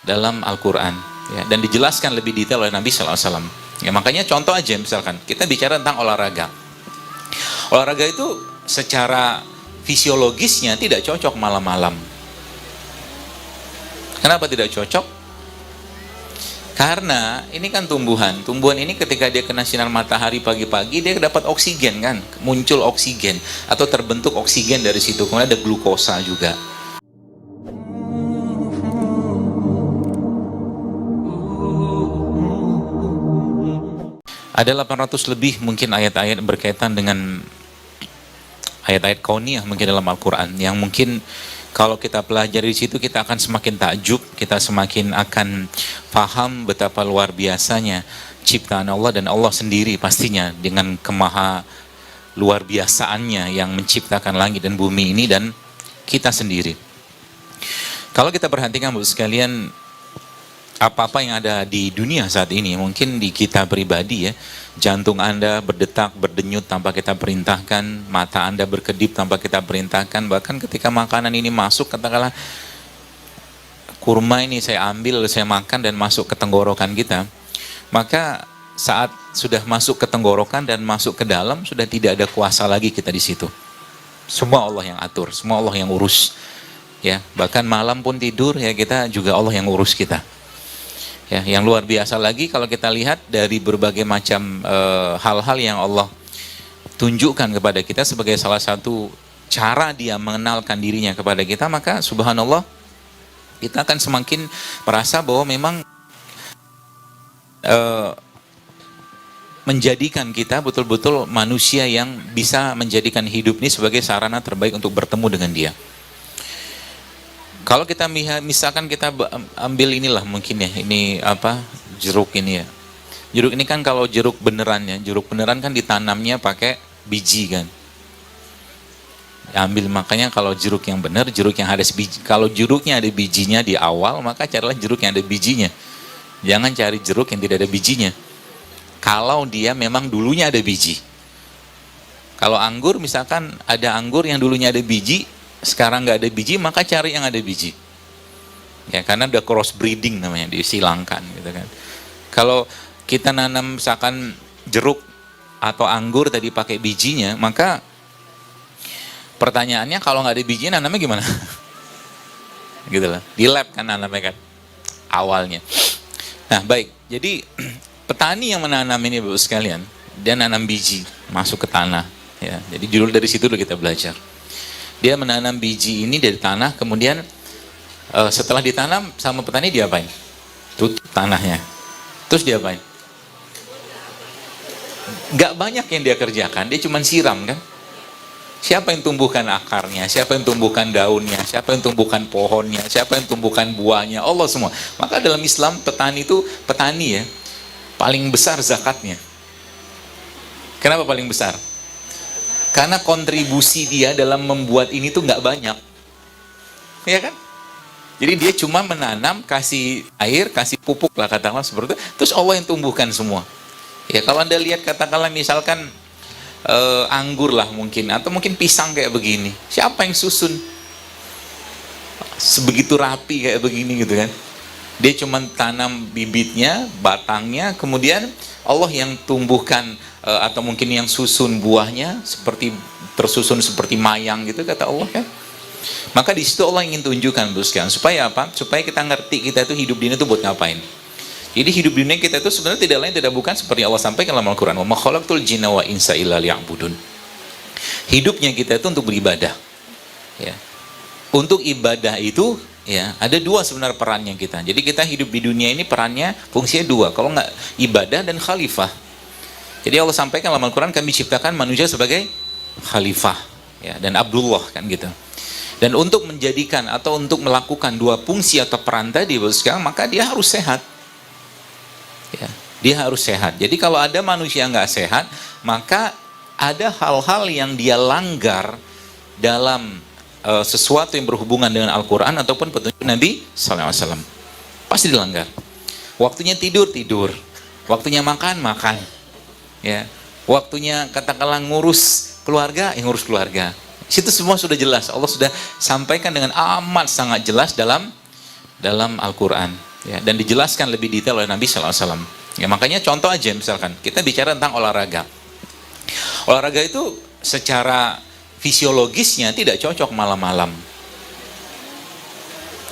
dalam Al-Quran, ya, dan dijelaskan lebih detail oleh Nabi SAW. Ya, makanya contoh aja, misalkan kita bicara tentang olahraga. Olahraga itu secara fisiologisnya tidak cocok malam-malam. Kenapa tidak cocok? Karena ini kan tumbuhan ini ketika dia kena sinar matahari pagi-pagi, dia dapat oksigen kan, muncul oksigen atau terbentuk oksigen dari situ, kemudian ada glukosa juga. Ada 800 lebih mungkin ayat-ayat berkaitan dengan ayat-ayat kauniyah mungkin dalam Al-Quran, yang mungkin kalau kita pelajari di situ kita akan semakin takjub, kita semakin akan paham betapa luar biasanya ciptaan Allah, dan Allah sendiri pastinya dengan kemaha luar biasaannya yang menciptakan langit dan bumi ini dan kita sendiri. Kalau kita perhatikan Bapak sekalian, apa-apa yang ada di dunia saat ini, mungkin di kita pribadi ya, jantung Anda berdetak, berdenyut tanpa kita perintahkan, mata Anda berkedip tanpa kita perintahkan, bahkan ketika makanan ini masuk, katakanlah kurma ini saya ambil, saya makan dan masuk ke tenggorokan kita, maka saat sudah masuk ke tenggorokan dan masuk ke dalam, sudah tidak ada kuasa lagi kita di situ. Semua Allah yang atur, semua Allah yang urus. Ya, bahkan malam pun tidur ya kita juga Allah yang urus kita. Ya, yang luar biasa lagi kalau kita lihat dari berbagai macam hal-hal yang Allah tunjukkan kepada kita sebagai salah satu cara dia mengenalkan dirinya kepada kita, maka subhanallah kita akan semakin merasa bahwa memang menjadikan kita betul-betul manusia yang bisa menjadikan hidup ini sebagai sarana terbaik untuk bertemu dengan dia. Kalau kita misalkan kita ambil inilah mungkin ya, ini apa, jeruk ini ya. Jeruk ini kan kalau jeruk beneran ya, jeruk beneran kan ditanamnya pakai biji kan. Ambil, makanya kalau jeruk yang benar, jeruk yang ada biji. Kalau jeruknya ada bijinya di awal, maka carilah jeruk yang ada bijinya. Jangan cari jeruk yang tidak ada bijinya. Kalau dia memang dulunya ada biji. Kalau anggur misalkan ada anggur yang dulunya ada biji, sekarang nggak ada biji, maka cari yang ada biji. Ya, karena udah cross breeding namanya, disilangkan gitu kan. Kalau kita nanam misalkan jeruk atau anggur tadi pakai bijinya, maka pertanyaannya kalau nggak ada bijinya nanamnya gimana? Gitu lah. Di lab kan nanamnya kan awalnya. Nah, baik. Jadi petani yang menanam ini Bapak sekalian, dia nanam biji masuk ke tanah ya. Jadi dulu dari situ dulu kita belajar. Dia menanam biji ini dari tanah, kemudian setelah ditanam sama petani dia apain? Tutup tanahnya. Terus dia apain? Gak banyak yang dia kerjakan, dia cuma siram kan. Siapa yang tumbuhkan akarnya, siapa yang tumbuhkan daunnya, siapa yang tumbuhkan pohonnya, siapa yang tumbuhkan buahnya, Allah semua. Maka dalam Islam petani itu, petani ya, paling besar zakatnya. Kenapa paling besar? Karena kontribusi dia dalam membuat ini tuh nggak banyak, ya kan? Jadi dia cuma menanam, kasih air, kasih pupuk lah katakanlah seperti itu. Terus Allah yang tumbuhkan semua. Ya kalau Anda lihat katakanlah misalkan anggur lah mungkin, atau mungkin pisang kayak begini, siapa yang susun? Sebegitu rapi kayak begini gitu kan? Dia cuma tanam bibitnya, batangnya, kemudian Allah yang tumbuhkan. Atau mungkin yang susun buahnya seperti tersusun seperti mayang gitu kata Allah kan. Maka di situ Allah ingin tunjukkan Bapak, supaya apa? Supaya kita ngerti kita itu hidup di dunia itu buat ngapain. Jadi hidup di dunia kita itu sebenarnya tidak lain tidak bukan seperti Allah sampaikan dalam Al-Qur'an, "Wa ma khalaqtul jinna wa insa illa liya'budun." Hidupnya kita itu untuk beribadah. Ya. Untuk ibadah itu ya ada dua sebenarnya perannya kita. Jadi kita hidup di dunia ini perannya fungsinya dua. Kalau nggak ibadah dan khalifah. Jadi Allah sampaikan dalam Al-Quran, kami ciptakan manusia sebagai khalifah ya, dan Abdullah kan gitu. Dan untuk menjadikan atau untuk melakukan dua fungsi atau peran tadi sekarang, maka dia harus sehat ya, dia harus sehat. Jadi kalau ada manusia nggak sehat, maka ada hal-hal yang dia langgar dalam sesuatu yang berhubungan dengan Al-Quran ataupun petunjuk Nabi SAW, pasti dilanggar. Waktunya tidur, waktunya makan, ya, waktunya katakanlah ngurus keluarga, yang ngurus keluarga. Situ semua sudah jelas, Allah sudah sampaikan dengan amat sangat jelas dalam Al-Quran. Ya, dan dijelaskan lebih detail oleh Nabi SAW. Ya, makanya contoh aja misalkan kita bicara tentang olahraga. Olahraga itu secara fisiologisnya tidak cocok malam-malam.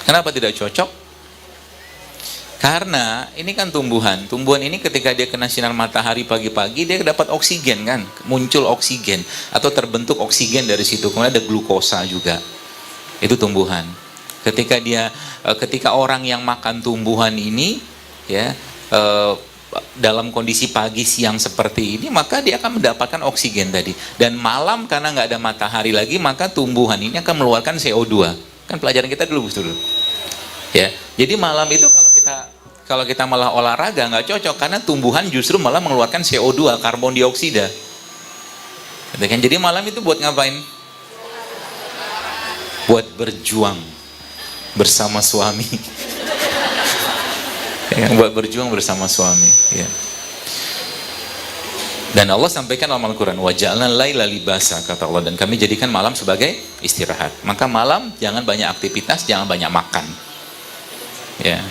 Kenapa tidak cocok? Karena ini kan tumbuhan. Tumbuhan ini ketika dia kena sinar matahari pagi-pagi, dia dapat oksigen kan, muncul oksigen atau terbentuk oksigen dari situ. Kemudian ada glukosa juga. Itu tumbuhan. Ketika orang yang makan tumbuhan ini, ya, dalam kondisi pagi siang seperti ini, maka dia akan mendapatkan oksigen tadi. Dan malam karena nggak ada matahari lagi, maka tumbuhan ini akan mengeluarkan CO2. Kan pelajaran kita dulu betul. Ya, jadi malam itu kalau kita malah olahraga nggak cocok karena tumbuhan justru malah mengeluarkan CO2, karbon dioksida. Jadi malam itu buat ngapain? Buat berjuang bersama suami. Ya, buat berjuang bersama suami. Ya. Dan Allah sampaikan dalam Al-Quran, waja'alna laila libasa, kata Allah, dan kami jadikan malam sebagai istirahat. Maka malam jangan banyak aktivitas, jangan banyak makan. Ya.